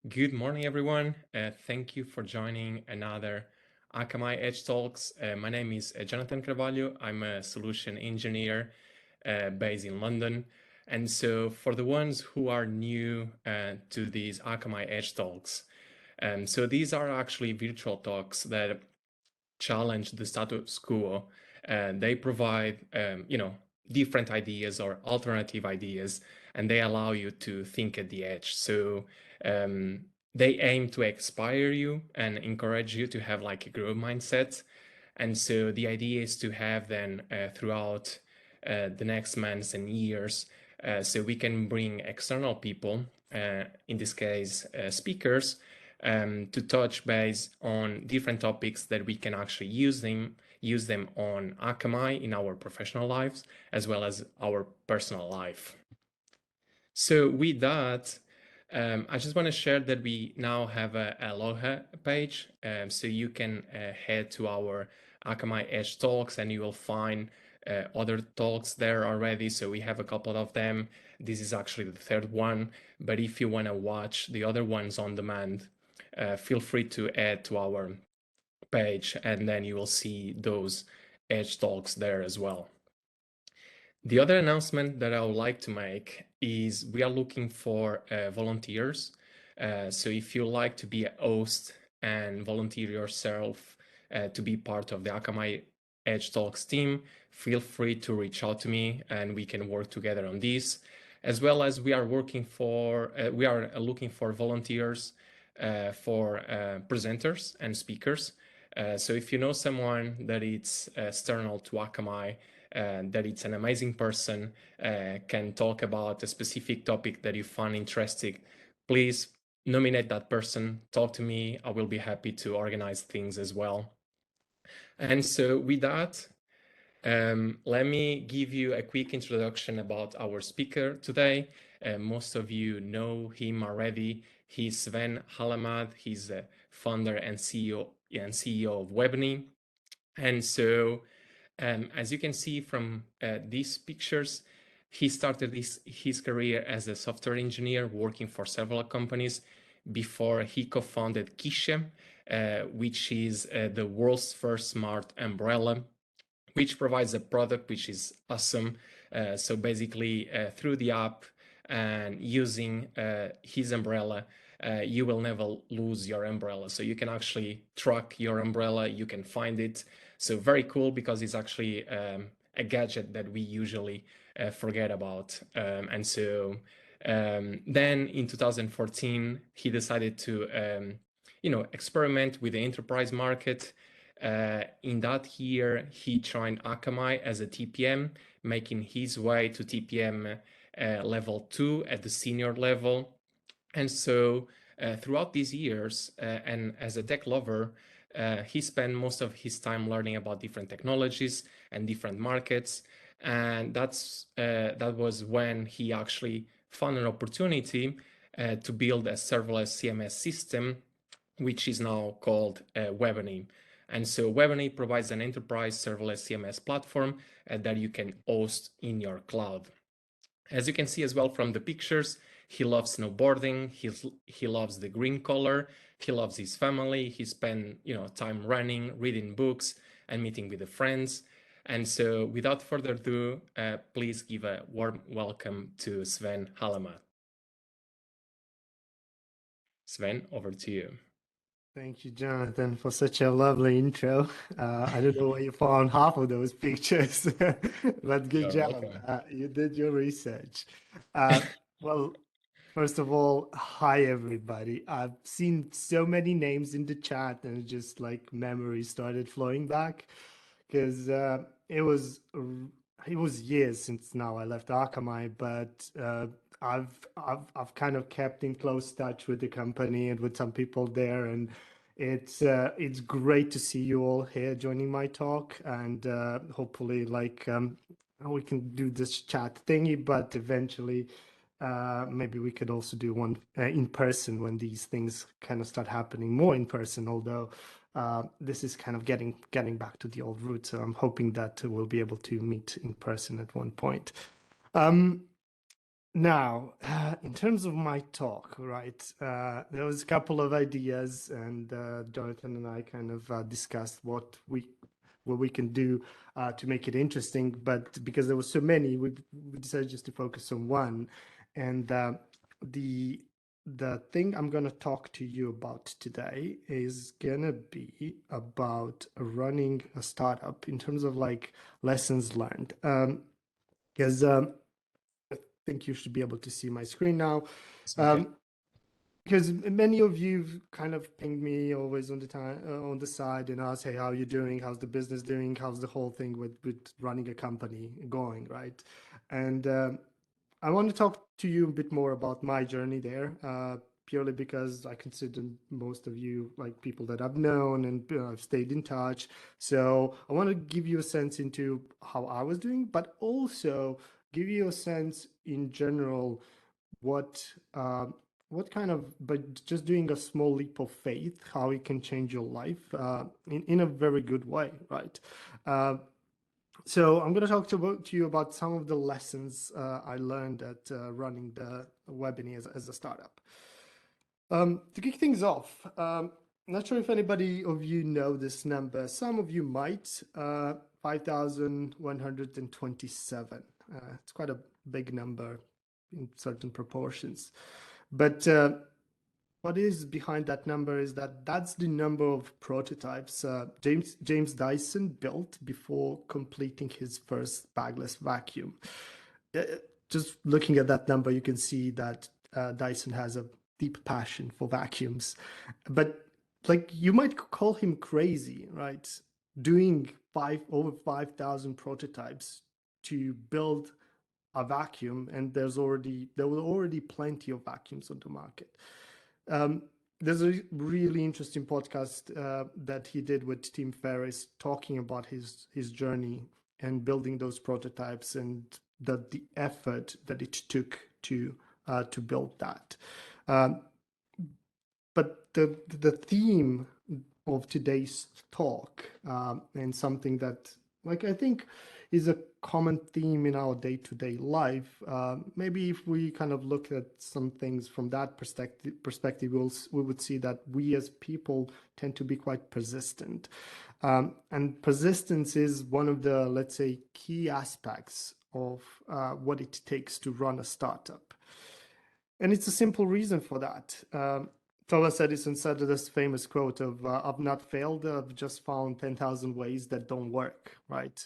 Good morning, everyone. Thank you for joining another Akamai Edge Talks. My name is Jonathan Carvalho. I'm a solution engineer based in London. And so for the ones who are new to these Akamai Edge Talks, so these are actually virtual talks that challenge the status quo. They provide, different ideas or alternative ideas, and they allow you to think at the edge. So they aim to inspire you and encourage you to have like a growth mindset. And so the idea is to have then throughout the next months and years, so we can bring external people, in this case, speakers, to touch base on different topics that we can actually use them on Akamai in our professional lives as well as our personal life. So with that, I just want to share that we now have a Aloha page, so you can head to our Akamai Edge Talks and you will find other talks there already. So we have a couple of them. This is actually the third one, but if you want to watch the other ones on demand, feel free to add to our page and then you will see those Edge Talks there as well. The other announcement that I would like to make is we are looking for volunteers. So if you like to be a host and volunteer yourself to be part of the Akamai Edge Talks team, feel free to reach out to me and we can work together on this. As well as we are looking for volunteers for presenters and speakers. So if you know someone that is external to Akamai, that it's an amazing person, can talk about a specific topic that you find interesting, please nominate that person, talk to me. I will be happy to organize things as well. And so with that, let me give you a quick introduction about our speaker today. Most of you know him already. He's Sven Al Hamad. He's the founder and CEO of Webiny. And so as you can see from these pictures, he started his career as a software engineer working for several companies before he co-founded Kishe, which is the world's first smart umbrella, which provides a product which is awesome. So basically, through the app and using his umbrella, you will never lose your umbrella. So you can actually track your umbrella, you can find it. So very cool because it's actually a gadget that we usually forget about. And so then in 2014, he decided to experiment with the enterprise market. In that year, he joined Akamai as a TPM, making his way to TPM level 2 at the senior level. And so throughout these years, and as a tech lover, he spent most of his time learning about different technologies and different markets. And that was when he actually found an opportunity to build a serverless CMS system, which is now called Webiny. And so Webiny provides an enterprise serverless CMS platform that you can host in your cloud. As you can see as well from the pictures, he loves snowboarding, he loves the green color, he loves his family, he spent time running, reading books, and meeting with the friends. And so without further ado, please give a warm welcome to Sven Al Hamad. Sven, over to you. Thank you, Jonathan, for such a lovely intro. I don't know where you found half of those pictures, but good You're job. welcome. You did your research. Well, first of all, hi, everybody. I've seen so many names in the chat and just like memories started flowing back because it was years since now I left Akamai, but I've kind of kept in close touch with the company and with some people there, and it's great to see you all here joining my talk, and hopefully we can do this chat thingy, but eventually maybe we could also do one in person when these things kind of start happening more in person, although this is kind of getting back to the old roots. So I'm hoping that we'll be able to meet in person at one point. Now, in terms of my talk, right, there was a couple of ideas, and Jonathan and I kind of discussed what we can do to make it interesting. But because there were so many, we decided just to focus on one. And the the thing I'm going to talk to you about today is going to be about running a startup in terms of like lessons learned. Because I think you should be able to see my screen now. Okay. Because many of you kind of ping me always on the time on the side and ask, hey, how are you doing? How's the business doing? How's the whole thing with running a company going, right? And I want to talk to you a bit more about my journey there, purely because I consider most of you like people that I've known and I've stayed in touch. So I want to give you a sense into how I was doing, but also give you a sense in general what what kind of, but just doing a small leap of faith, how it can change your life in a very good way, right? Uh, so I'm going to talk to you about some of the lessons I learned at running the Webiny as a startup. To kick things off, not sure if anybody of you know this number. Some of you might. 5,127. It's quite a big number in certain proportions. But what is behind that number is that that's the number of prototypes James Dyson built before completing his first bagless vacuum. Uh, just looking at that number, you can see that Dyson has a deep passion for vacuums. But like you might call him crazy, right? Doing over 5,000 prototypes to build a vacuum, and there were already plenty of vacuums on the market. Um, there's a really interesting podcast that he did with Tim Ferriss talking about his journey and building those prototypes and the effort that it took to build that. Um, but the theme of today's talk and something that like I think is a common theme in our day-to-day life. Maybe if we kind of look at some things from that perspective, we would see that we as people tend to be quite persistent. And persistence is one of the, let's say, key aspects of what it takes to run a startup. And it's a simple reason for that. Thomas Edison said this famous quote of "I've not failed. I've just found 10,000 ways that don't work." Right?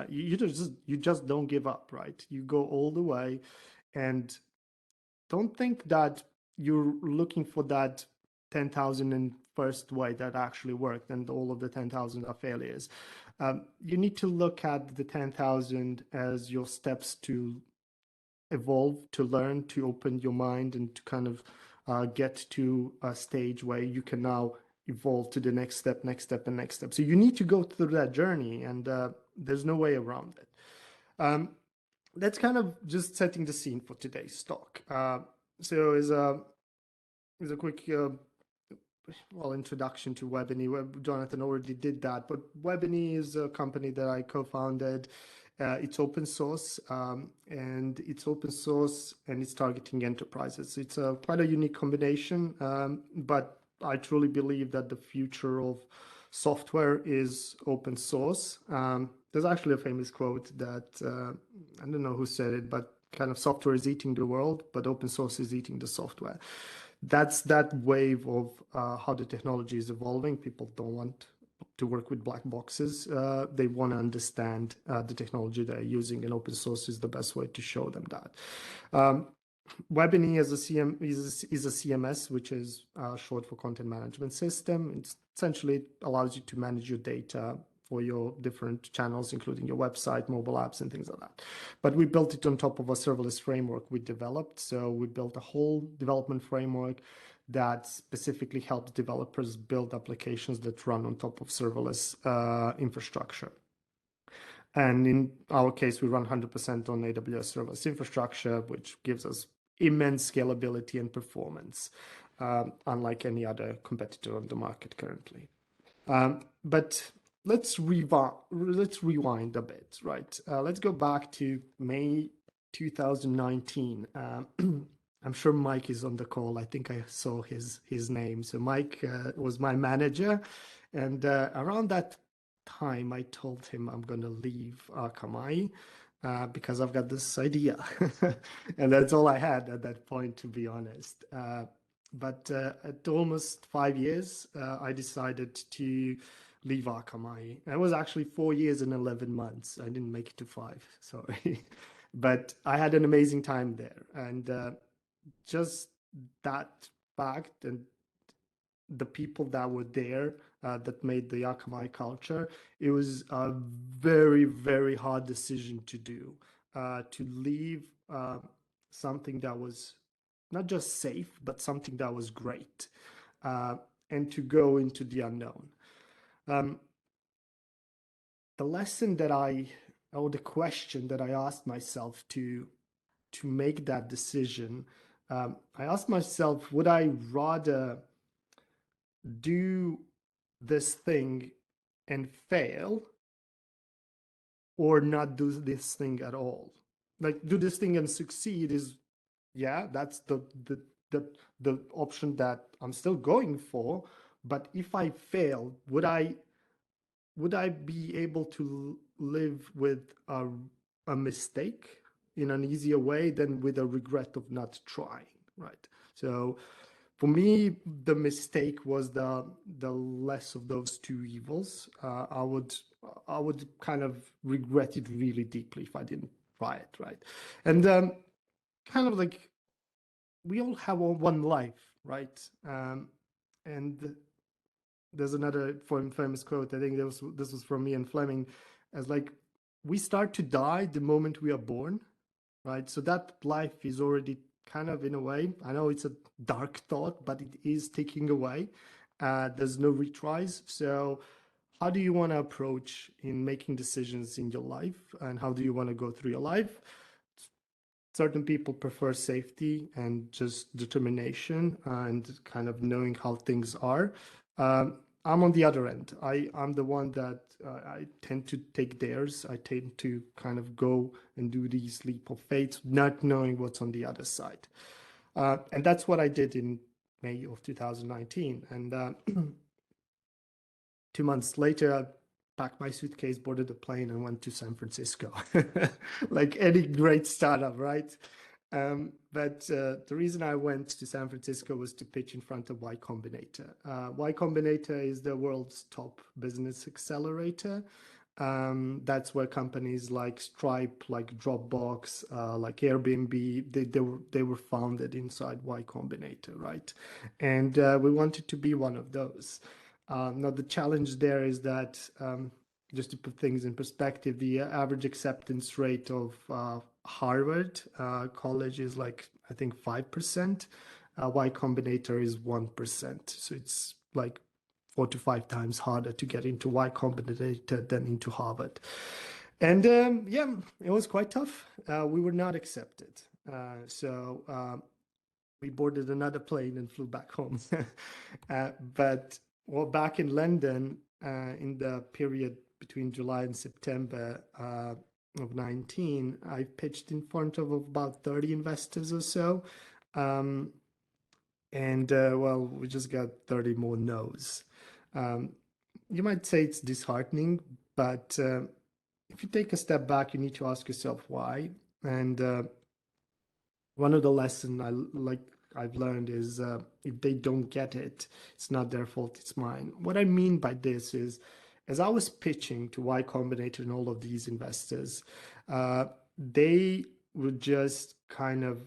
You just don't give up. Right? You go all the way, and don't think that you're looking for that 10,001st way that actually worked, and all of the 10,000 are failures. You need to look at the 10,000 as your steps to evolve, to learn, to open your mind, and to kind of get to a stage where you can now evolve to the next step, next step, and next step. So you need to go through that journey, and there's no way around it. That's kind of just setting the scene for today's talk. So as a quick introduction to Webiny. Jonathan already did that, but Webiny is a company that I co-founded. It's open source, and it's targeting enterprises. It's quite a unique combination, but I truly believe that the future of software is open source. There's actually a famous quote that I don't know who said it, but kind of software is eating the world, but open source is eating the software. That's that wave of how the technology is evolving. People don't want to work with black boxes. They want to understand the technology they're using, and open source is the best way to show them that. Webiny is a CMS, which is short for content management system. It essentially allows you to manage your data for your different channels, including your website, mobile apps, and things like that. But we built it on top of a serverless framework we developed. So we built a whole development framework that specifically helps developers build applications that run on top of serverless infrastructure. And in our case, we run 100% on AWS serverless infrastructure, which gives us immense scalability and performance, unlike any other competitor on the market currently. But let's rewind a bit, right? Let's go back to May 2019. I'm sure Mike is on the call. I think I saw his name. So Mike was my manager, and around that time, I told him I'm going to leave Akamai because I've got this idea, and that's all I had at that point, to be honest. But at almost 5 years, I decided to leave Akamai. It was actually 4 years and 11 months. I didn't make it to 5, sorry. But I had an amazing time there. And just that fact and the people that were there that made the Akamai culture, it was a very, very hard decision to do, to leave something that was not just safe, but something that was great, and to go into the unknown. The lesson that or the question that I asked myself to make that decision, I asked myself, would I rather do this thing and fail, or not do this thing at all? Like, do this thing and succeed is, yeah, that's the option that I'm still going for. But if I fail, would I be able to live with a mistake in an easier way than with a regret of not trying, right? So for me, the mistake was the less of those two evils. I would kind of regret it really deeply if I didn't try it, right? And kind of like, we all have one life, right? And there's another famous quote. I think this was from Ian Fleming, as like, we start to die the moment we are born, right? So that life is already kind of, in a way, I know it's a dark thought, but it is ticking away. There's no retries. So how do you want to approach in making decisions in your life, and how do you want to go through your life? Certain people prefer safety and just determination and kind of knowing how things are. I'm on the other end. I'm the one that I tend to take dares. I tend to kind of go and do these leap of faith, not knowing what's on the other side. And that's what I did in May of 2019. And 2 months later, I packed my suitcase, boarded a plane, and went to San Francisco, like any great startup, right? But the reason I went to San Francisco was to pitch in front of Y Combinator. Y Combinator is the world's top business accelerator. That's where companies like Stripe, like Dropbox, like Airbnb, they were founded inside Y Combinator, right? And we wanted to be one of those. Now the challenge there is that, just to put things in perspective, the average acceptance rate of Harvard college is like, I think, 5%. Y Combinator is 1%. So it's like 4 to 5 times harder to get into Y Combinator than into Harvard. And yeah, it was quite tough. We were not accepted. So we boarded another plane and flew back home. But well, back in London, in the period between July and September of 19, I pitched in front of about 30 investors or so. And well, we just got 30 more no's. You might say it's disheartening, but if you take a step back, you need to ask yourself why. And one of the lessons I've learned is, if they don't get it, it's not their fault, it's mine. What I mean by this is, as I was pitching to Y Combinator and all of these investors, they would just kind of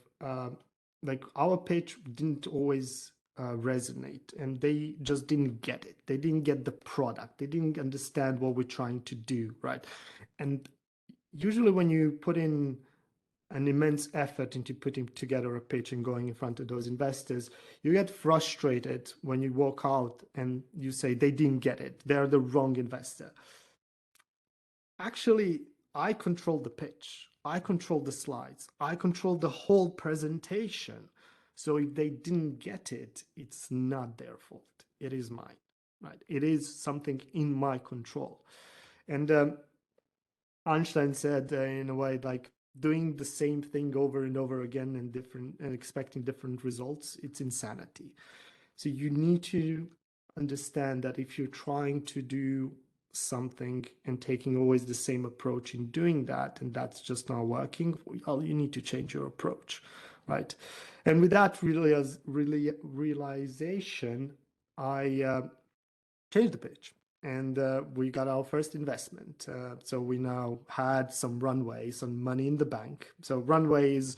like, our pitch didn't always resonate, and they just didn't get it. They didn't get the product. They didn't understand what we're trying to do, right? And usually when you put in an immense effort into putting together a pitch and going in front of those investors, you get frustrated when you walk out and you say they didn't get it. They're the wrong investor. Actually, I control the pitch. I control the slides. I control the whole presentation. So if they didn't get it, it's not their fault. It is mine, right? It is something in my control. And Einstein said, in a way, like, doing the same thing over and over again and expecting different results, it's insanity. So you need to understand that if you're trying to do something and taking always the same approach in doing that, and that's just not working, well, you need to change your approach, right? And with that realization, I changed the pitch, and we got our first investment. So we now had some runway, some money in the bank. So runway is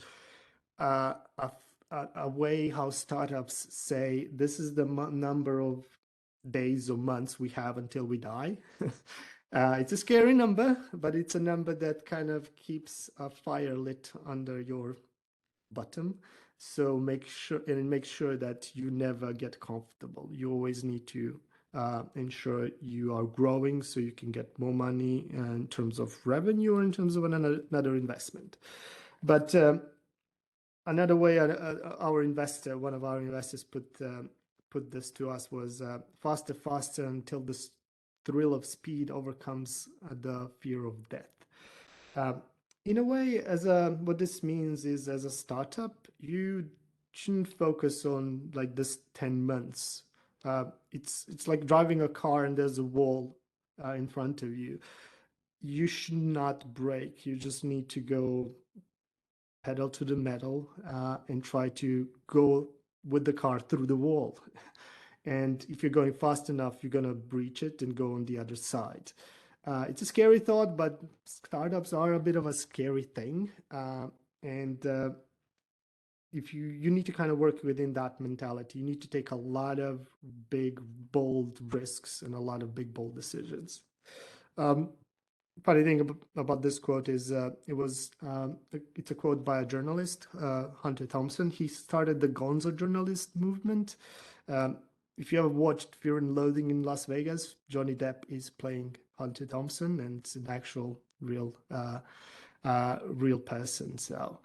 a way how startups say this is the number of days or months we have until we die. It's a scary number, but it's a number that kind of keeps a fire lit under your bottom. So make sure that you never get comfortable. You always need to ensure you are growing so you can get more money in terms of revenue or in terms of another investment. But another way one of our investors put this to us was faster until the thrill of speed overcomes the fear of death. In a way, what this means is, as a startup, you shouldn't focus on like this 10 months. It's like driving a car and there's a wall in front of you. You should not brake. You just need to go pedal to the metal and try to go with the car through the wall. And if you're going fast enough, you're going to breach it and go on the other side. It's a scary thought, but startups are a bit of a scary thing. And if you need to kind of work within that mentality, you need to take a lot of big, bold risks and a lot of big, bold decisions. Funny thing about this quote is it's a quote by a journalist, Hunter Thompson. He started the Gonzo journalist movement. If you ever watched Fear and Loathing in Las Vegas, Johnny Depp is playing Hunter Thompson, and it's an actual real person. So,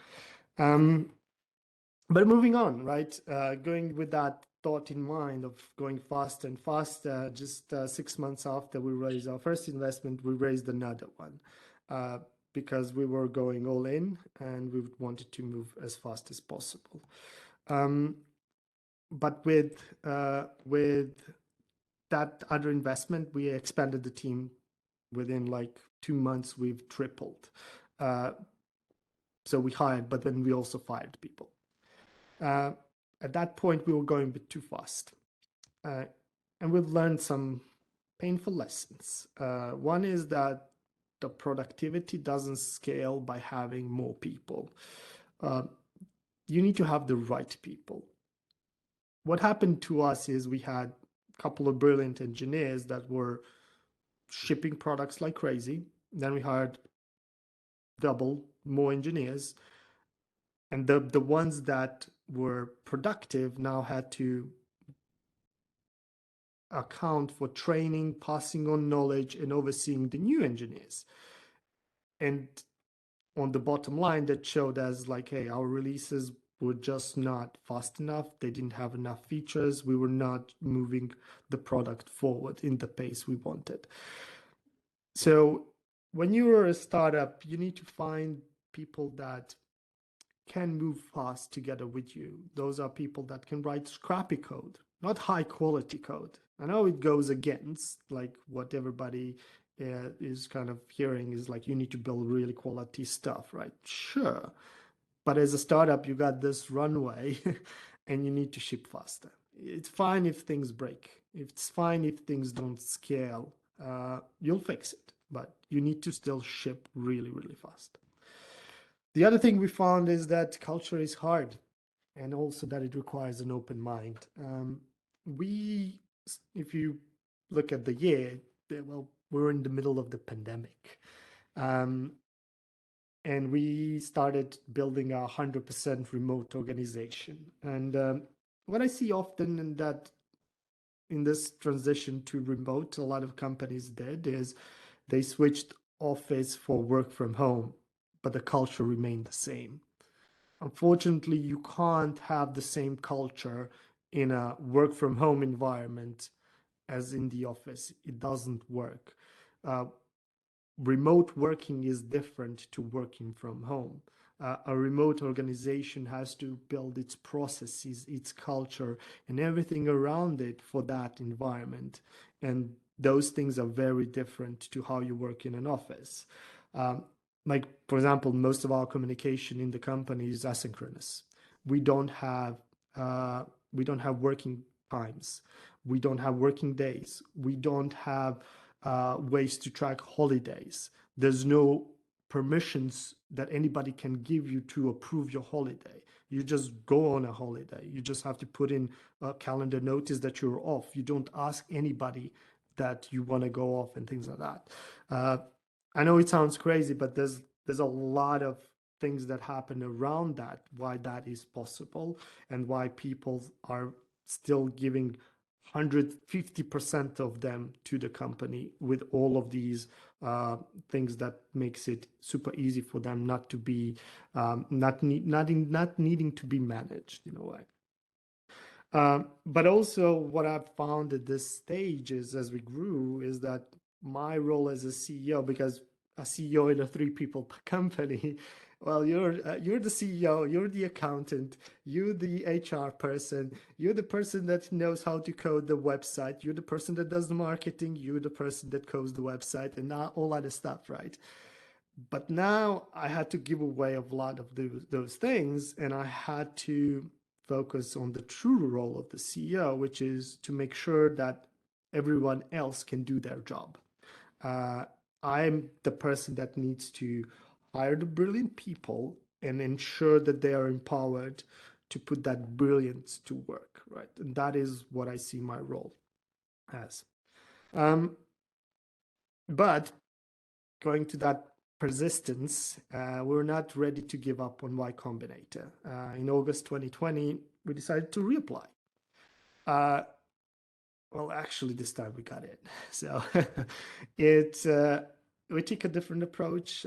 but moving on, right? Going with that thought in mind of going faster and faster, just 6 months after we raised our first investment, we raised another one because we were going all in and we wanted to move as fast as possible. But with that other investment, we expanded the team. Within like 2 months, we've tripled. So we hired, but then we also fired people. At that point, we were going a bit too fast. And we've learned some painful lessons. One is that the productivity doesn't scale by having more people. You need to have the right people. What happened to us is we had a couple of brilliant engineers that were shipping products like crazy. Then we hired double more engineers. And the ones that were productive now had to account for training, passing on knowledge, and overseeing the new engineers. And on the bottom line, that showed us like, hey, our releases were just not fast enough. They didn't have enough features. We were not moving the product forward in the pace we wanted. So when you are a startup, you need to find people that can move fast together with you. Those are people that can write scrappy code, not high quality code. I know it goes against like what everybody is kind of hearing is like you need to build really quality stuff, right? Sure. But as a startup, you got this runway and you need to ship faster. It's fine if things break. It's fine if things don't scale. You'll fix it, but you need to still ship really, really fast. The other thing we found is that culture is hard and also that it requires an open mind. If you look at the year, well, we're in the middle of the pandemic. And we started building a 100% remote organization. And what I see often in that in this transition to remote, a lot of companies did is they switched office for work from home, but the culture remained the same. Unfortunately, you can't have the same culture in a work from home environment as in the office. It doesn't work. remote working is different to working from home. A remote organization has to build its processes, its culture, and everything around it for that environment. And those things are very different to how you work in an office. Um, like, for example, most of our communication in the company is asynchronous. We don't have uh, we don't have working times. We don't have working days. We don't have ways to track holidays. There's no permissions that anybody can give you to approve your holiday. You just go on a holiday. You just have to put in a calendar notice that you're off. You don't ask anybody that you want to go off and things like that. Uh, I know it sounds crazy, but there's a lot of things that happen around that, why that is possible, and why people are still giving 150% of them to the company with all of these things that makes it super easy for them not to be not needing to be managed in a way. But also what I've found at this stage is, as we grew, is that my role as a CEO, because a CEO in a 3 people company, well, you're the CEO, you're the accountant, you're the HR person, you're the person that knows how to code the website, you're the person that does the marketing, you're the person that codes the website, and all other stuff, right? But now I had to give away a lot of those things, and I had to focus on the true role of the CEO, which is to make sure that everyone else can do their job. Uh, I'm the person that needs to hire the brilliant people and ensure that they are empowered to put that brilliance to work, right? And that is what I see my role as. Um, but going to that persistence, we're not ready to give up on Y Combinator. In August 2020, we decided to reapply. Well, actually, this time we got it. So it we took a different approach,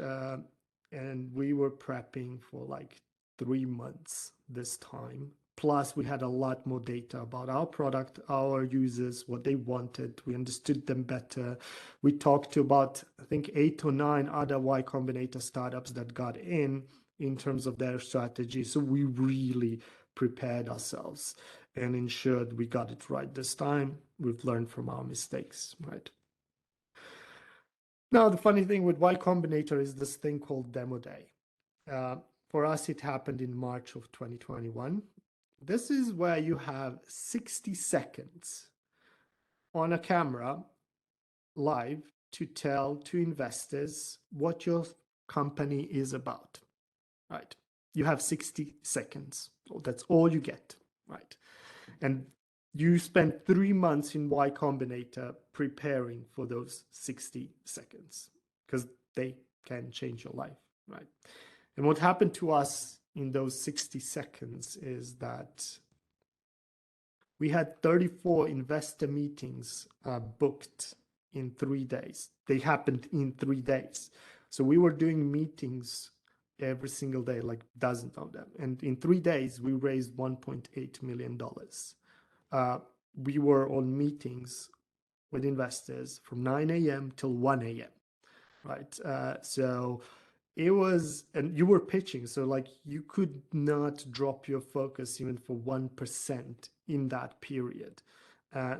and we were prepping for like 3 months this time. Plus, we had a lot more data about our product, our users, what they wanted. We understood them better. We talked to about, I think, 8 or 9 other Y Combinator startups that got in terms of their strategy. So we really prepared ourselves and ensured we got it right this time. We've learned from our mistakes, right? Now, the funny thing with Y Combinator is this thing called Demo Day. Uh, for us, it happened in March of 2021. This is where you have 60 seconds on a camera live to tell to investors what your company is about, right? You have 60 seconds. That's all you get, right? And you spend 3 months in Y Combinator preparing for those 60 seconds because they can change your life, right? And what happened to us in those 60 seconds is that we had 34 investor meetings booked in 3 days. They happened in 3 days. So we were doing meetings every single day, like dozens of them. And in 3 days, we raised $1.8 million. We were on meetings with investors from 9 a.m. till 1 a.m. Right. So it was, and you were pitching. So like you could not drop your focus even for 1% in that period.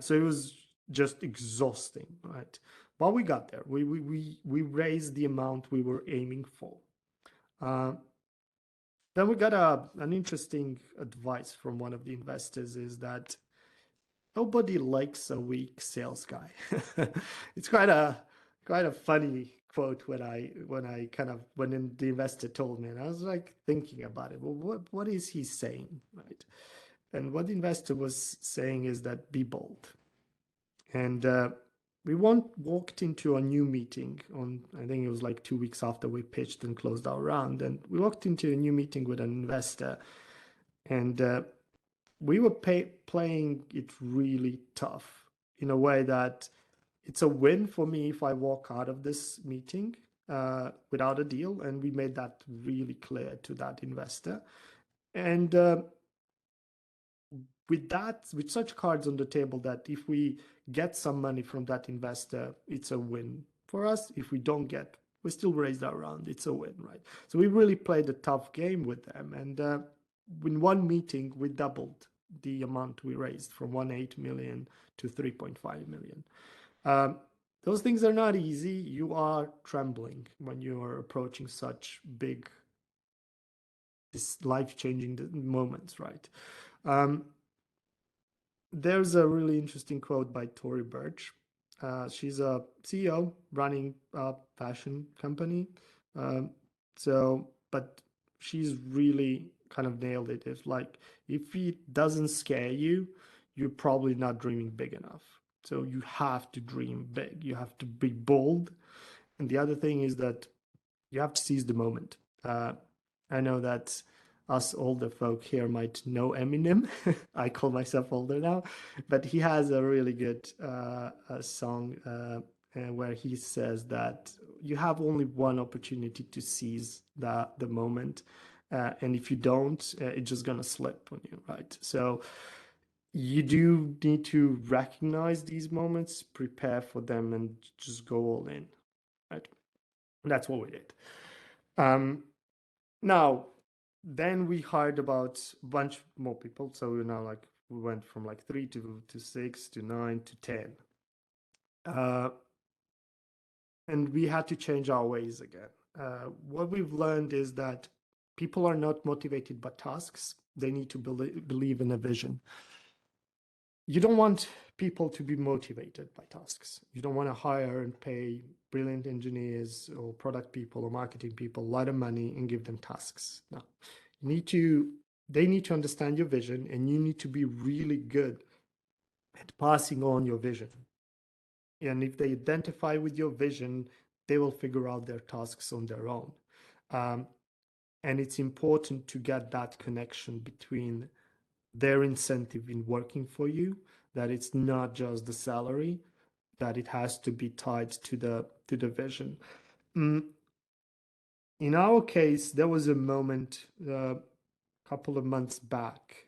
So it was just exhausting. Right. But we got there. We raised the amount we were aiming for. Then we got an interesting advice from one of the investors is that nobody likes a weak sales guy. It's quite a funny quote when the investor told me, and I was like thinking about it. Well, what is he saying, right? And what the investor was saying is that be bold. And we walked into a new meeting on, I think it was like 2 weeks after we pitched and closed our round, and we walked into a new meeting with an investor, and we were playing it really tough in a way that it's a win for me if I walk out of this meeting without a deal. And we made that really clear to that investor. And with such cards on the table, that if we get some money from that investor, it's a win for us. If we don't get We still raised our round. It's a win, right? So we really played a tough game with them. And in one meeting, we doubled the amount we raised from 1.8 million to 3.5 million. Those things are not easy. You are trembling when you are approaching such big, this life-changing moments, right? There's a really interesting quote by Tory Burch. She's a CEO running a fashion company. But she's really kind of nailed it. It's like, if it doesn't scare you, you're probably not dreaming big enough. So you have to dream big. You have to be bold. And the other thing is that you have to seize the moment. I know that us older folk here might know Eminem. I call myself older now, but he has a really good song where he says that you have only one opportunity to seize the moment, and if you don't, it's just gonna slip on you, right? So you do need to recognize these moments, prepare for them, and just go all in, right? And that's what we did. Now, then we hired about a bunch more people. So we now we went from like 3 to 6 to 9 to 10. And we had to change our ways again. What we've learned is that people are not motivated by tasks. They need to believe in a vision. You don't want people to be motivated by tasks. You don't want to hire and pay brilliant engineers or product people or marketing people a lot of money and give them tasks. No, they need to understand your vision, and you need to be really good at passing on your vision. And if they identify with your vision, they will figure out their tasks on their own. And it's important to get that connection between their incentive in working for you, that it's not just the salary, that it has to be tied to the vision. In our case, there was a moment a couple of months back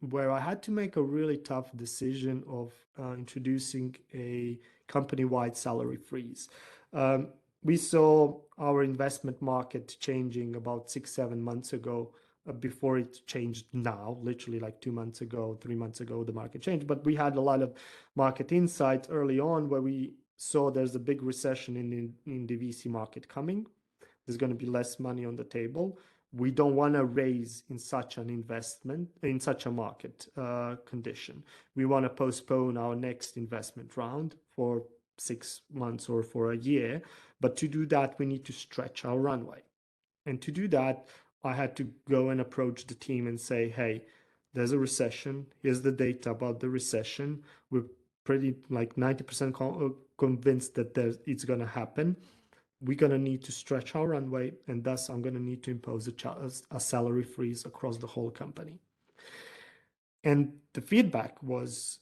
where I had to make a really tough decision of introducing a company-wide salary freeze. We saw our investment market changing about 6-7 months ago, before it changed now, literally like 2 months ago, 3 months ago, the market changed. But we had a lot of market insights early on where we saw there's a big recession in the VC market coming. There's going to be less money on the table. We don't want to raise in such an investment, in such a market condition. We want to postpone our next investment round for 6 months or for a year. But to do that, we need to stretch our runway. And to do that, I had to go and approach the team and say, hey, there's a recession. Here's the data about the recession. We're pretty like 90% convinced that it's going to happen. We're going to need to stretch our runway, and thus I'm going to need to impose a salary freeze across the whole company. And the feedback was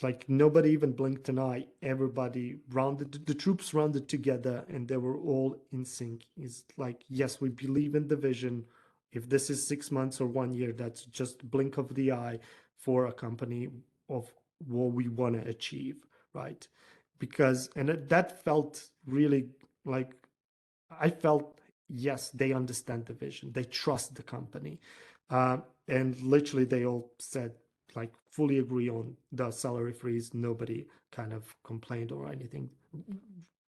like nobody even blinked an eye. Everybody the troops rounded together, and they were all in sync. It's like, yes, we believe in the vision. If this is 6 months or 1 year, that's just blink of the eye for a company of what we want to achieve, right? And that felt really like, I felt, yes, they understand the vision. They trust the company. And literally they all said, like, fully agree on the salary freeze. Nobody kind of complained or anything.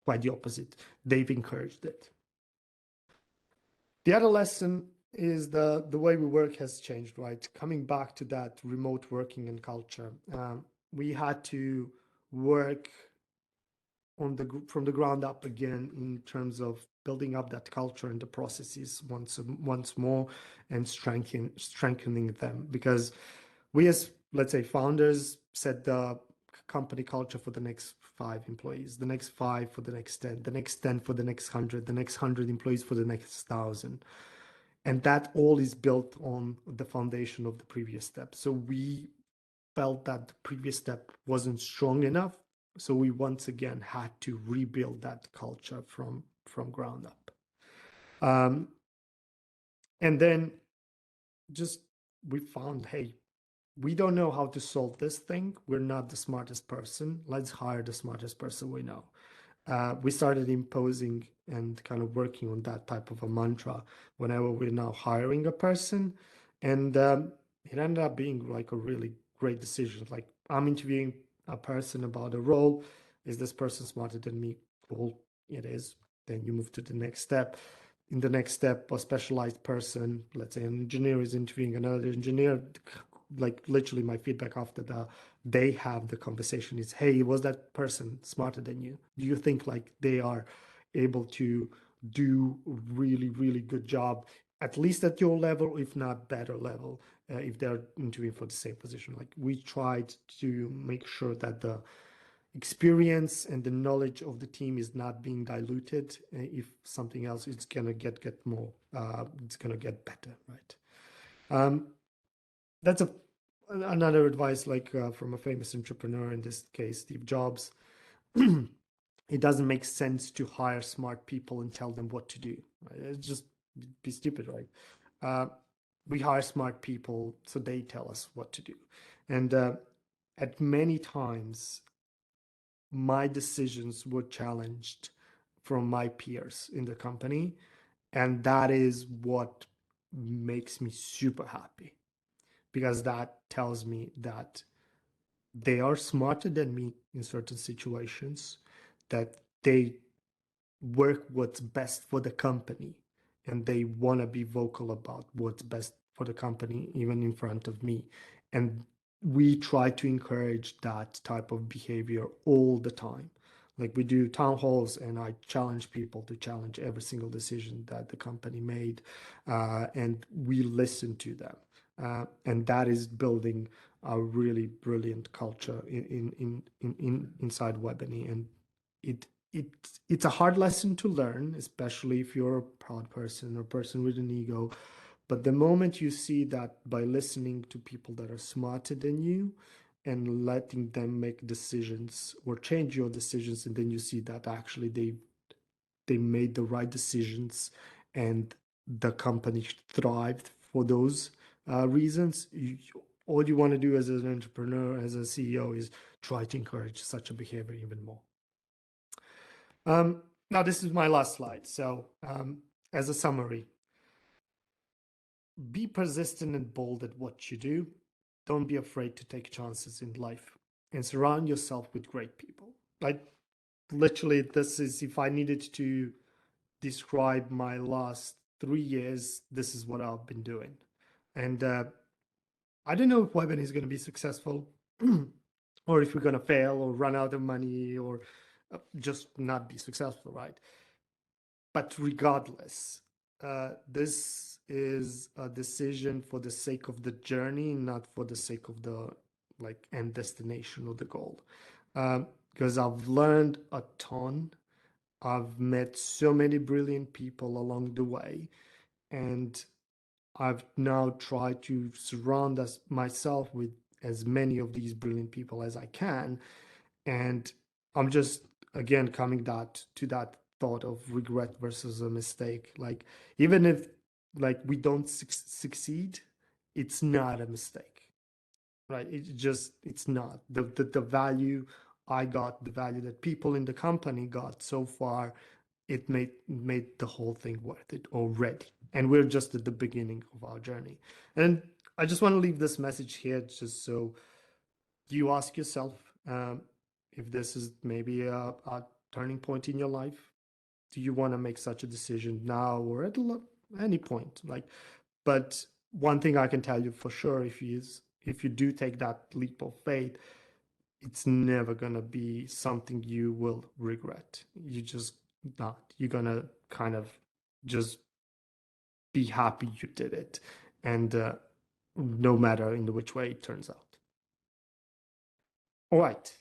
Quite the opposite. They've encouraged it. The other lesson is the way we work has changed, right? Coming back to that remote working and culture, we had to work from the ground up again in terms of building up that culture and the processes once more and strengthening them, because we as, let's say, founders set the company culture for the next 5 employees, the next 5 for the next 10, the next 10 for the next 100, the next 100 employees for the next 1,000. And that all is built on the foundation of the previous step. So we felt that the previous step wasn't strong enough. So we once again had to rebuild that culture from ground up. And then we found, hey, we don't know how to solve this thing. We're not the smartest person. Let's hire the smartest person we know. we started imposing and kind of working on that type of a mantra whenever we're now hiring a person. And it ended up being like a really great decision. Like, I'm interviewing a person about a role. Is this person smarter than me? Cool, it is. Then you move to the next step. In the next step, a specialized person, let's say an engineer, is interviewing another engineer. Like, literally my feedback after they have the conversation is, hey, was that person smarter than you? Do you think like they are able to do really, really good job, at least at your level, if not better level, if they're interviewing for the same position? Like, we tried to make sure that the experience and the knowledge of the team is not being diluted. If something else, it's gonna get more, it's gonna get better, right? That's another advice, like from a famous entrepreneur, in this case Steve Jobs. It doesn't make sense to hire smart people and tell them what to do, right? It's just be stupid, right? We hire smart people so they tell us what to do. And at many times my decisions were challenged from my peers in the company, and that is what makes me super happy, because that tells me that they are smarter than me in certain situations, that they work what's best for the company, and they want to be vocal about what's best for the company, even in front of me. And we try to encourage that type of behavior all the time. Like, we do town halls, and I challenge people to challenge every single decision that the company made, and we listen to them. And that is building a really brilliant culture inside Webiny. And it it's a hard lesson to learn, especially if you're a proud person or a person with an ego. But the moment you see that by listening to people that are smarter than you and letting them make decisions or change your decisions, and then you see that actually they made the right decisions and the company thrived for those reasons, all you want to do as an entrepreneur, as a CEO, is try to encourage such a behavior even more. Now, this is my last slide. So as a summary, be persistent and bold at what you do. Don't be afraid to take chances in life, and surround yourself with great people. Like, literally, this is, if I needed to describe my last 3 years, this is what I've been doing. And I don't know if Webiny is going to be successful or if we're going to fail or run out of money or just not be successful, right? But regardless, this is a decision for the sake of the journey, not for the sake of the like end destination or the goal. Because I've learned a ton. I've met so many brilliant people along the way, and I've now tried to surround myself with as many of these brilliant people as I can. And I'm just, again, coming to that thought of regret versus a mistake. Like, even if like we don't succeed, it's not a mistake, right? It's not the value I got, the value that people in the company got so far, it made the whole thing worth it already. And we're just at the beginning of our journey. And I just want to leave this message here, just so you ask yourself, if this is maybe a turning point in your life. Do you want to make such a decision now or at any point? Like, but one thing I can tell you for sure, if you do take that leap of faith, it's never gonna be something you will regret. You just not. You're gonna kind of just be happy you did it, and no matter in which way it turns out. All right.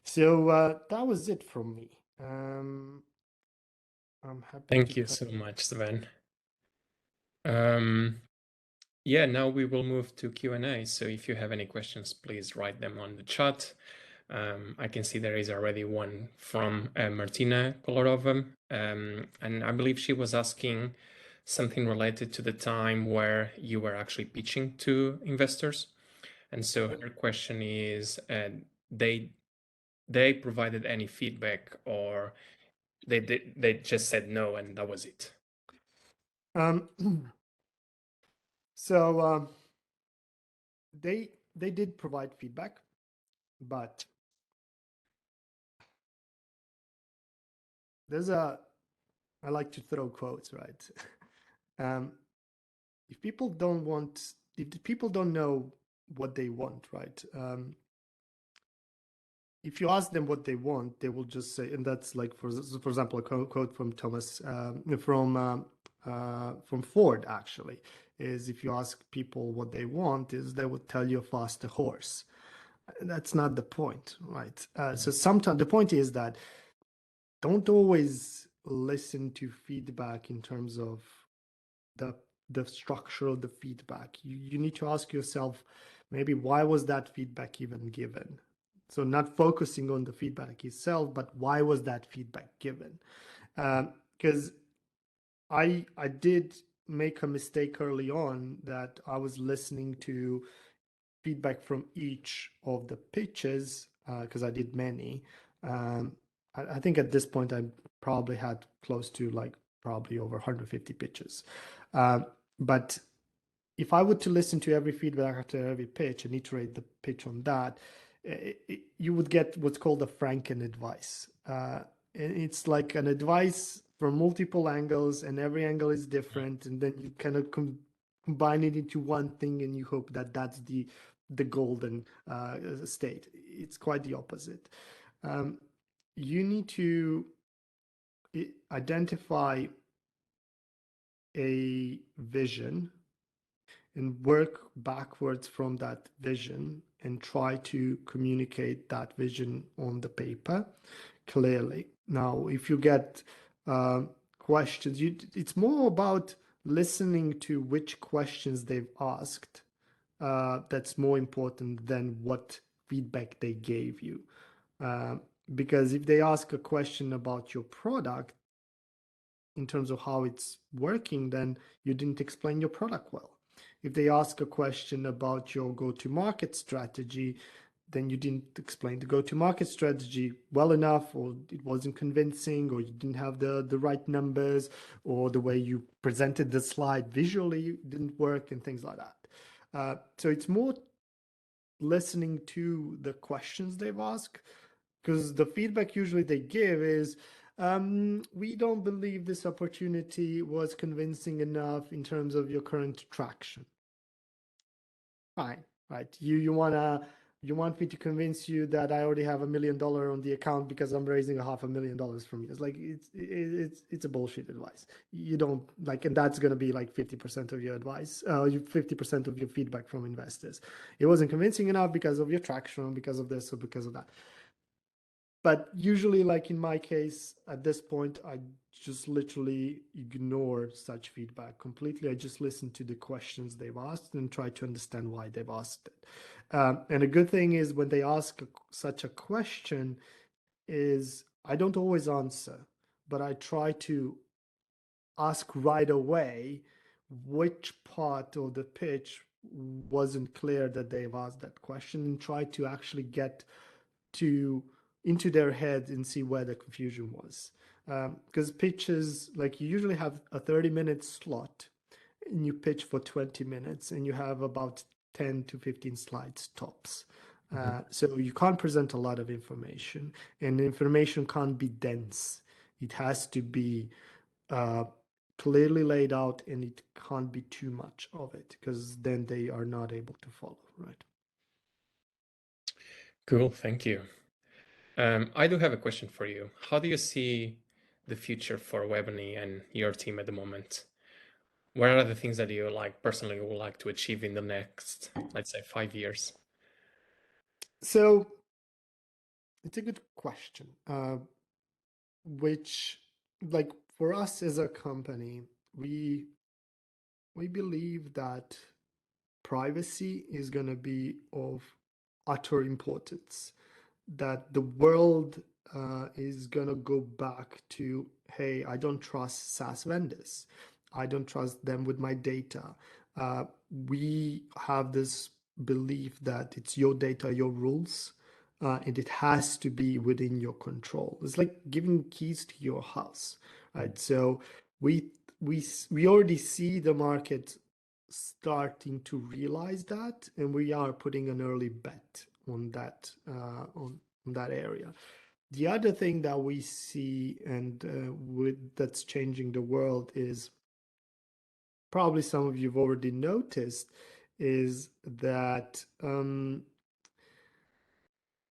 So that was it from me. I'm happy to Thank you cut. so much, Sven. Yeah, now we will move to Q&A. So if you have any questions, please write them on the chat. I can see there is already one from Martina Kolarova, and I believe she was asking something related to the time where you were actually pitching to investors. And so her question is, they provided any feedback or they just said no and that was it? Um, so they did provide feedback, but there's a I like to throw quotes, right? um, if people don't want, if the people don't know what they want, right? If you ask them what they want, they will just say, and that's like for example, a quote from Thomas from Ford actually is if you ask people what they want, is they would tell you a faster horse. That's not the point, right? So sometimes the point is that don't always listen to feedback in terms of the the structure of the feedback. You need to ask yourself, maybe why was that feedback even given? So not focusing on the feedback itself, but why was that feedback given? Because I did make a mistake early on that I was listening to feedback from each of the pitches because I did many. Um, I think at this point I probably had close to like probably over 150 pitches. But if I were to listen to every feedback after every pitch and iterate the pitch on that, you would get what's called a Franken advice. It's like an advice from multiple angles, and every angle is different, and then you kind of combine it into one thing, and you hope that that's the golden state. It's quite the opposite. You need to identify a vision and work backwards from that vision and try to communicate that vision on the paper clearly. Now, if you get questions, it's more about listening to which questions they've asked. That's more important than what feedback they gave you. Uh, because if they ask a question about your product, in terms of how it's working, then you didn't explain your product well. If they ask a question about your go-to-market strategy, then you didn't explain the go-to-market strategy well enough, or it wasn't convincing, or you didn't have the right numbers, or the way you presented the slide visually didn't work, and things like that. So it's more listening to the questions they've asked, because the feedback usually they give is, we don't believe this opportunity was convincing enough in terms of your current traction. Fine, right? You want me to convince you that I already have $1 million on the account because I'm raising $500,000 from you. It's like it's a bullshit advice. You don't like, and that's gonna be like 50% of your advice, 50% of your feedback from investors. It wasn't convincing enough because of your traction, because of this or because of that. But usually, like in my case, at this point, I just literally ignore such feedback completely. I just listen to the questions they've asked and try to understand why they've asked it. And a good thing is when they ask such a question is I don't always answer, but I try to ask right away which part of the pitch wasn't clear that they've asked that question, and try to actually get to into their head and see where the confusion was. Because pitches, like you usually have a 30-minute slot and you pitch for 20 minutes and you have about 10 to 15 slides tops. So you can't present a lot of information, and the information can't be dense. It has to be uh, clearly laid out, and it can't be too much of it, because then they are not able to follow, right? Cool, thank you. I do have a question for you. How do you see the future for Webiny and your team at the moment? What are the things that you like personally would like to achieve in the next, let's say, 5 years? So it's a good question. Which, like for us as a company, we believe that privacy is going to be of utter importance. That the world is going to go back to, hey, I don't trust SaaS vendors. I don't trust them with my data. We have this belief that it's your data, your rules. and it has to be within your control. It's like giving keys to your house, right? So we we already see the market starting to realize that, and we are putting an early bet on that on that area. The other thing that we see and that's changing the world is, probably some of you've already noticed, is that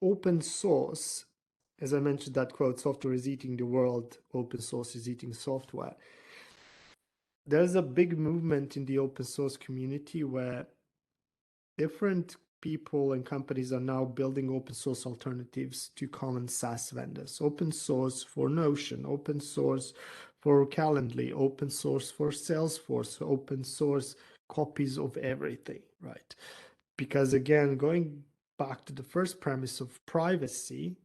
open source, as I mentioned that quote, software is eating the world, open source is eating software. There's a big movement in the open source community where different people and companies are now building open source alternatives to common SaaS vendors. Open source for Notion, open source for Calendly, open source for Salesforce, open source copies of everything, right? Because again, going back to the first premise of privacy,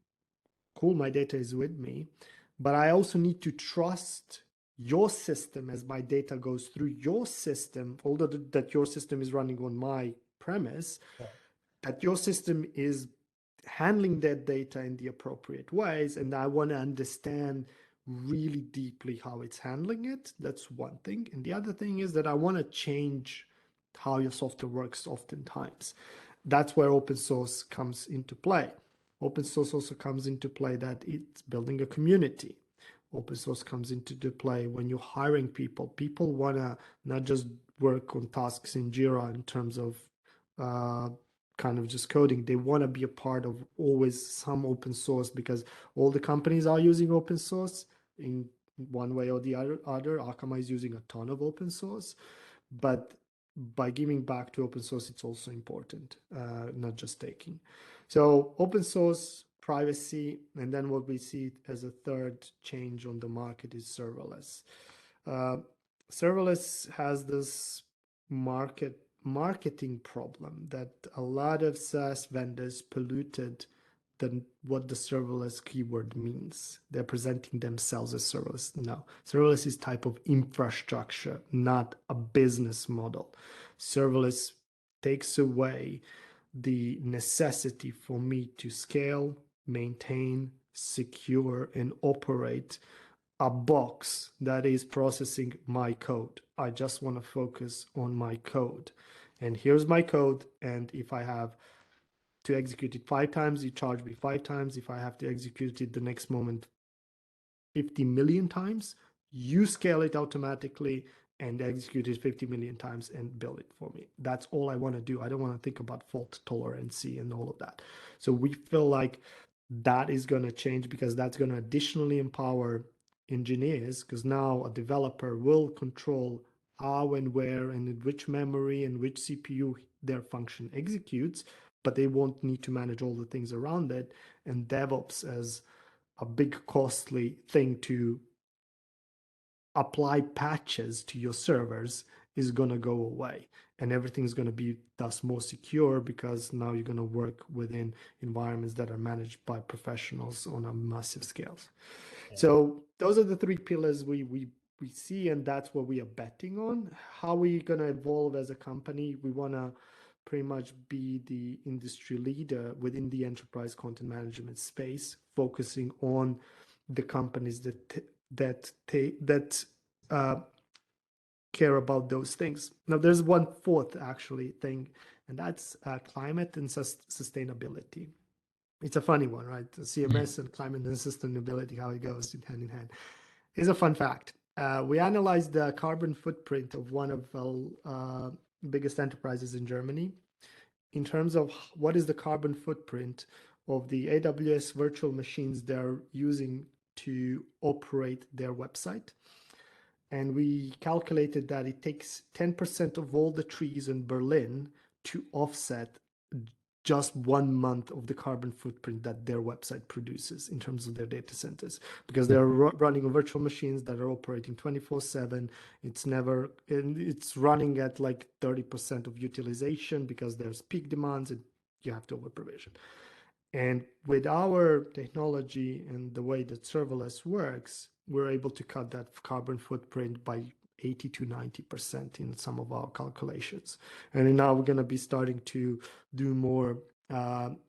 cool, my data is with me, but I also need to trust your system as my data goes through your system, although that your system is running on my premise, that your system is handling that data in the appropriate ways, and I want to understand really deeply how it's handling it. That's one thing. And the other thing is that I want to change how your software works oftentimes. That's where open source comes into play. Open source also comes into play that it's building a community. Open source comes into the play when you're hiring people. People want to not just work on tasks in Jira in terms of kind of just coding. They want to be a part of always some open source, because all the companies are using open source in one way or the other. Akamai is using a ton of open source, but by giving back to open source, it's also important, not just taking. So open source, privacy, and then what we see as a third change on the market is serverless. Serverless has this marketing problem that a lot of SaaS vendors polluted what the serverless keyword means. They're presenting themselves as serverless. No, serverless is type of infrastructure, not a business model. Serverless takes away the necessity for me to scale, maintain, secure, and operate a box that is processing my code. I just want to focus on my code. And here's my code. And if I have to execute it 5 times, you charge me 5 times. If I have to execute it the next moment 50 million times, you scale it automatically and execute it 50 million times and build it for me. That's all I want to do. I don't want to think about fault tolerance and all of that. So we feel like that is going to change, because that's going to additionally empower engineers, because now a developer will control how and where and in which memory and which CPU their function executes, but they won't need to manage all the things around it. And DevOps as a big costly thing to apply patches to your servers is going to go away, and everything's going to be thus more secure, because now you're going to work within environments that are managed by professionals on a massive scale. So those are the 3 pillars we see, and that's what we are betting on. How are we going to evolve as a company? We want to pretty much be the industry leader within the enterprise content management space, focusing on the companies that care about those things. Now, there's one fourth actually thing, and that's climate and sustainability. It's a funny one, right? The CMS and climate and sustainability, how it goes hand in hand. Here's a fun fact. We analyzed the carbon footprint of one of the biggest enterprises in Germany in terms of what is the carbon footprint of the AWS virtual machines they're using to operate their website. And we calculated that it takes 10% of all the trees in Berlin to offset just 1 month of the carbon footprint that their website produces in terms of their data centers, because they're running on virtual machines that are operating 24/7. It's running at like 30% of utilization because there's peak demands and you have to over provision. And with our technology and the way that serverless works, we're able to cut that carbon footprint by 80 to 90% in some of our calculations. And now we're going to be starting to do more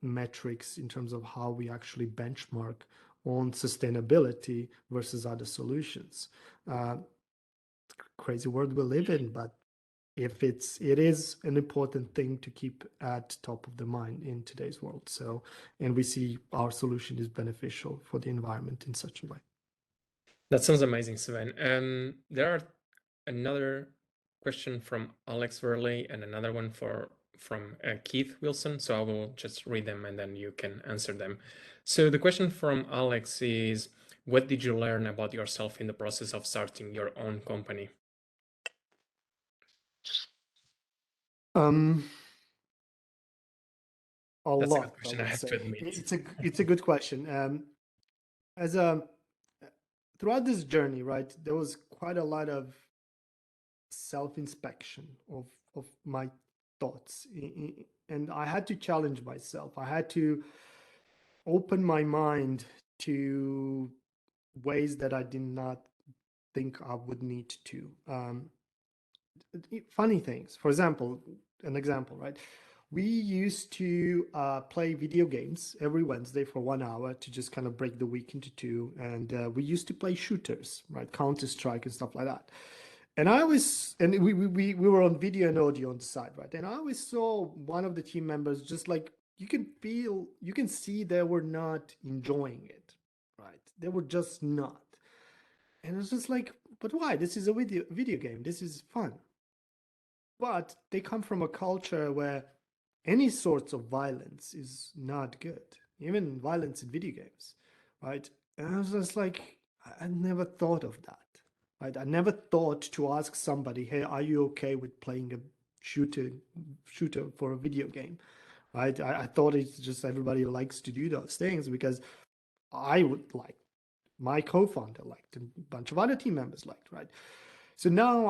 metrics in terms of how we actually benchmark on sustainability versus other solutions. Crazy world we live in, but if it is an important thing to keep at top of the mind in today's world. So, and we see our solution is beneficial for the environment in such a way. That sounds amazing, Sven. There are another question from Alex Verley and another one from Keith Wilson. So I will just read them and then you can answer them. So the question from Alex is, what did you learn about yourself in the process of starting your own company? A That's a good lot, I question, I would have to say. admit. It's a good question. As a throughout this journey, right, there was quite a lot of self-inspection of my thoughts, and I had to challenge myself. I had to open my mind to ways that I did not think I would need to. Funny things. For example, an example, right? We used to play video games every Wednesday for 1 hour to just kind of break the week into two. And we used to play shooters, right? Counter-Strike and stuff like that. And we were on video and audio on the side, right? And I always saw one of the team members just like, you can see they were not enjoying it, right? They were just not. And it's just like, but why? This is a video game. This is fun. But they come from a culture where any sorts of violence is not good, even violence in video games, right? And I was just like, I never thought of that, right? I never thought to ask somebody, hey, are you okay with playing a shooter for a video game, right? I thought it's just everybody likes to do those things because I would like, my co-founder liked, and a bunch of other team members liked, right? So now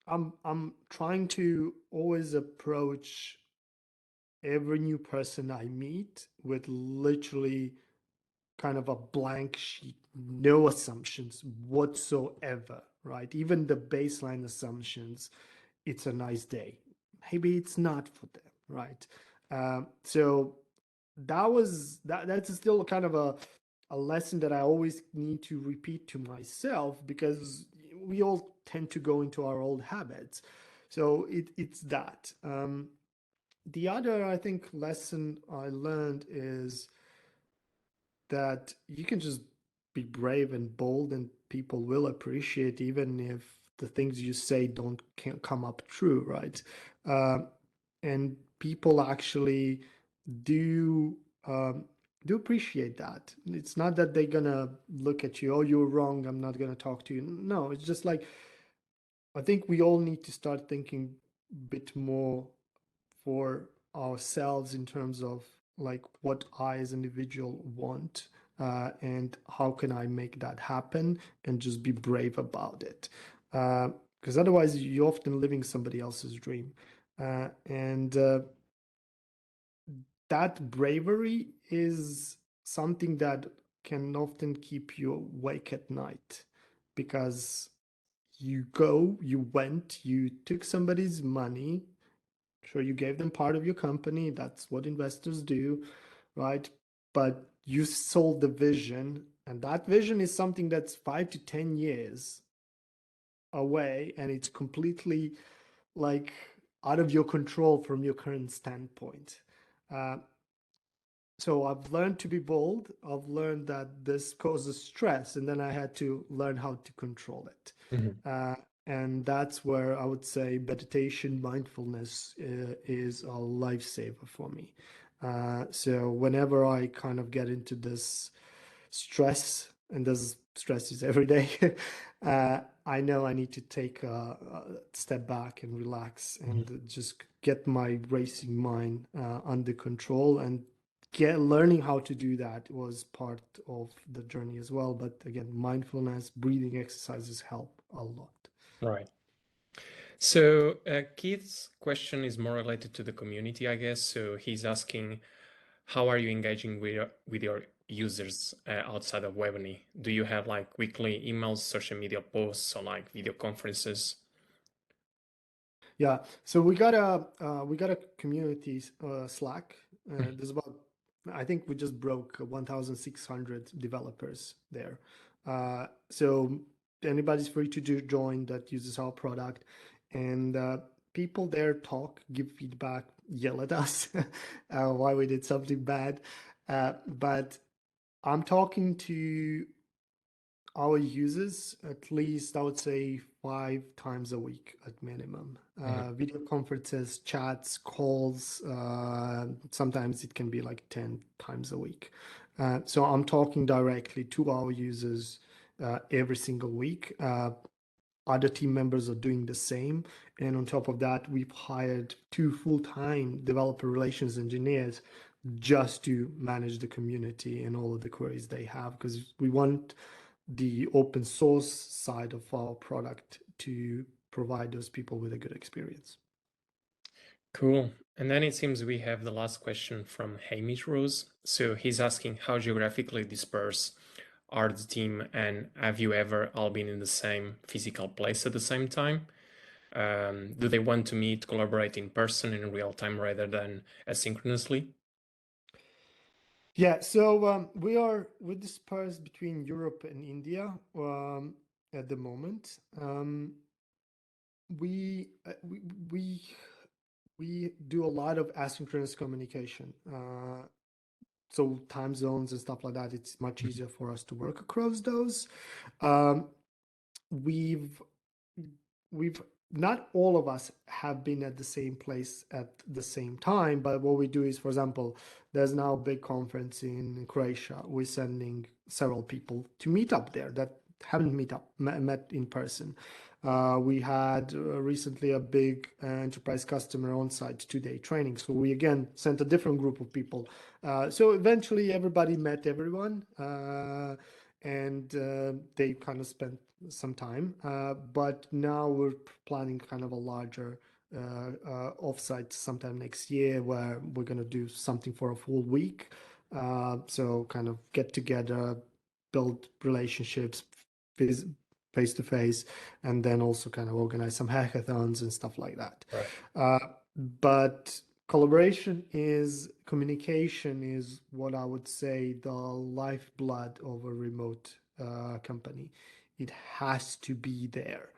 I'm trying to always approach every new person I meet with literally kind of a blank sheet, no assumptions whatsoever, right? Even the baseline assumptions, it's a nice day. Maybe it's not for them, right? So that's still kind of a lesson that I always need to repeat to myself because we all tend to go into our old habits. So it's that. The other, I think, lesson I learned is that you can just be brave and bold, and people will appreciate even if the things you say can't come up true, right? And people actually do do appreciate that. It's not that they're gonna look at you, oh, you're wrong, I'm not gonna talk to you. No, it's just like I think we all need to start thinking a bit more for ourselves in terms of like what I as an individual want, and how can I make that happen and just be brave about it. Because otherwise you're often living somebody else's dream. And that bravery is something that can often keep you awake at night because you went, you took somebody's money. Sure, you gave them part of your company. That's what investors do, right? But you sold the vision, and that vision is something that's 5 to 10 years away, and it's completely like out of your control from your current standpoint. Uh, so I've learned to be bold. I've learned that this causes stress, and then I had to learn how to control it. And that's where I would say meditation, mindfulness is a lifesaver for me. So whenever I kind of get into this stress, and this stress is every day, I know I need to take a step back and relax and just get my racing mind under control. And learning how to do that was part of the journey as well. But again, mindfulness, breathing exercises help a lot. Right. So Keith's question is more related to the community, I guess. So he's asking, how are you engaging with your users outside of Webiny? Do you have like weekly emails, social media posts, or like video conferences? Yeah, so we got a community Slack. There's about, I think we just broke 1,600 developers there. So anybody's free to join that uses our product, and people there talk, give feedback, yell at us why we did something bad. But I'm talking to our users at least, I would say, 5 times a week at minimum. Mhm. Video conferences, chats, calls. Sometimes it can be like 10 times a week. So I'm talking directly to our users every single week. Other team members are doing the same. And on top of that, we've hired 2 full-time developer relations engineers just to manage the community and all of the queries they have, because we want the open source side of our product to provide those people with a good experience. Cool. And then it seems we have the last question from Hamish Rose. So he's asking how geographically dispersed are the team, and have you ever all been in the same physical place at the same time? Do they want to meet, collaborate in person in real time rather than asynchronously? Yeah, so we're dispersed between Europe and India at the moment. We, uh, we we we do a lot of asynchronous communication. So time zones and stuff like that, it's much Mhm. easier for us to work across those. Um, we've we've not all of us have been at the same place at the same time, but what we do is, for example, there's now a big conference in Croatia. We're sending several people to meet up there that haven't met in person. We had recently a big enterprise customer on site 2-day training. So we again sent a different group of people. So eventually everybody met everyone. And they kind of spent some time. But now we're planning kind of a larger offsite sometime next year where we're going to do something for a full week. So kind of get together, build relationships face to face, and then also kind of organize some hackathons and stuff like that. Right. But communication is what I would say the lifeblood of a remote company. It has to be there.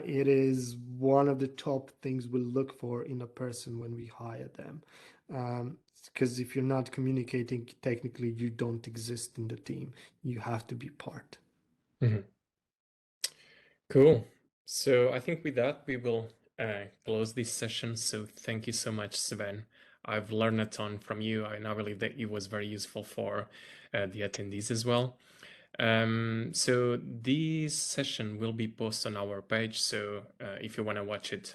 It is one of the top things we look for in a person when we hire them. Because if you're not communicating, technically you don't exist in the team. You have to be part. Mhm. Cool. So I think with that, we will close this session. So thank you so much, Sven. I've learned a ton from you, and I believe that it was very useful for the attendees as well. So this session will be posted on our page. So if you want to watch it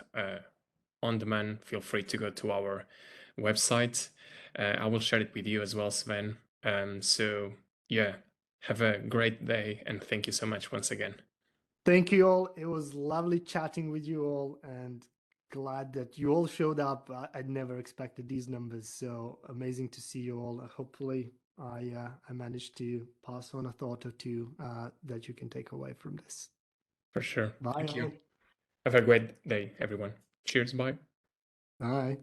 on demand, feel free to go to our website. I will share it with you as well, Sven. So yeah, have a great day, and thank you so much once again. Thank you all. It was lovely chatting with you all, and glad that you all showed up. I'd never expected these numbers, so amazing to see you all. Hopefully, I managed to pass on a thought or two that you can take away from this. For sure. Bye Thank you. all. Have a great day, everyone. Cheers. Bye. Bye.